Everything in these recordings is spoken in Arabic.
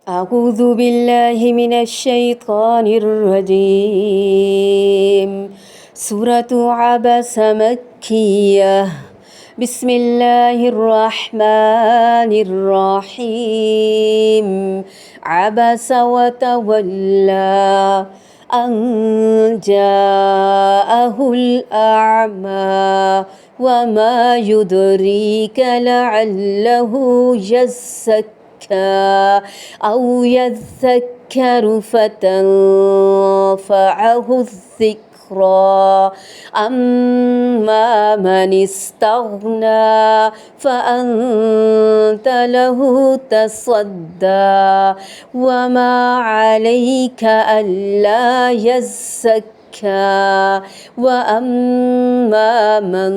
أعوذ بالله من الشيطان الرجيم. سورة عبس مكية. بسم الله الرحمن الرحيم. عبس وتولى أن جاءه الأعمى وما يدريك لعله يزكى أو يذكر فتنفعه الذكرى. أما من استغنى فأنت له تصدى وما عليك ألا يزكى. وأما من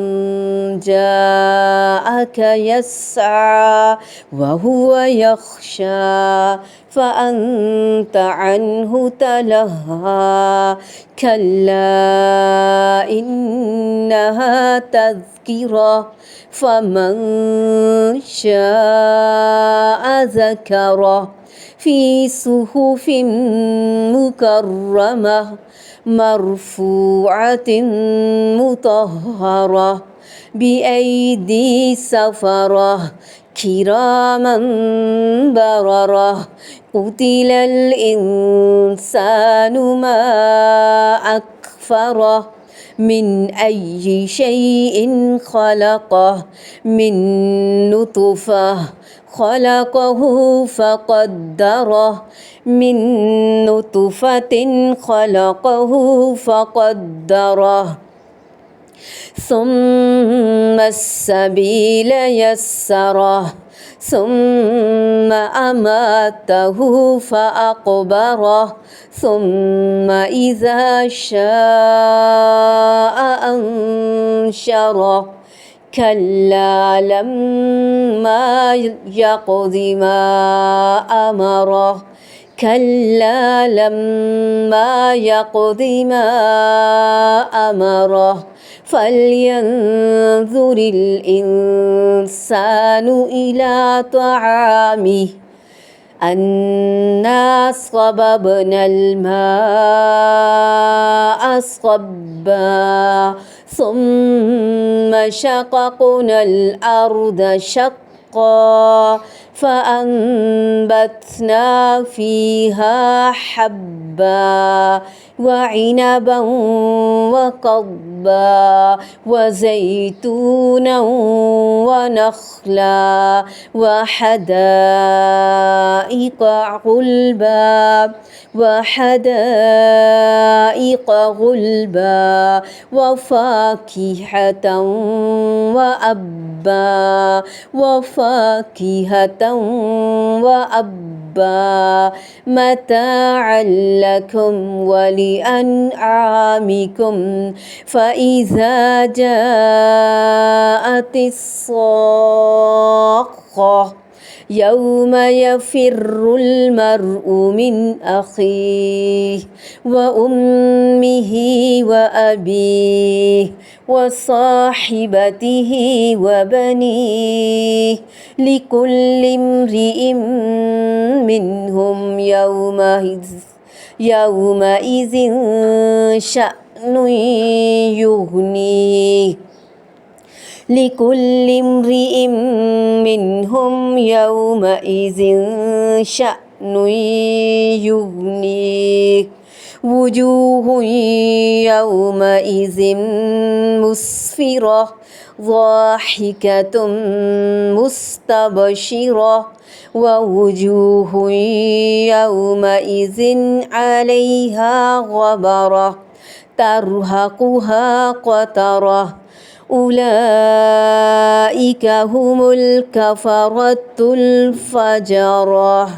جاءك يسعى وهو يخشى فأنت عنه تلهى. كلا إنها تذكرة فمن شاء ذكره في صحف مكرمة مرفوعة مطهرة بأيدي سفرة كراما بررة. قتل الإنسان ما أكفره من أي شيء خلقه من نطفة خلقه فقدره من نطفة خلقه فقدره ثم السبيل يسره ثم أماته فأقبره ثم إذا شاء أنشره. كلا لما يقض ما أمره كلا لما يقض ما أمره. فلينظر الإنسان إلى طعامه أنا صببنا الماء صبا ثم شققنا الأرض شقا فأنبتنا فيها حبا وعنبا وقضبا وزيتونا ونخلا وحدائق غلبا وفاكهة وأبا متاعا لكم ولأنعامكم. فإذا جاءت الصاخة يوم يفر المرء من أخيه وأمه وأبيه وصاحبته وبنيه لكل امرئ منهم يومئذ شأن يغنيه. لكل امرئ منهم يومئذ شأن يغنيه. وجوه يومئذ مسفرة ضاحكة مستبشرة ووجوه يومئذ عليها غبرة ترهقها قترة. أولئك هم الكفرة الفجرة.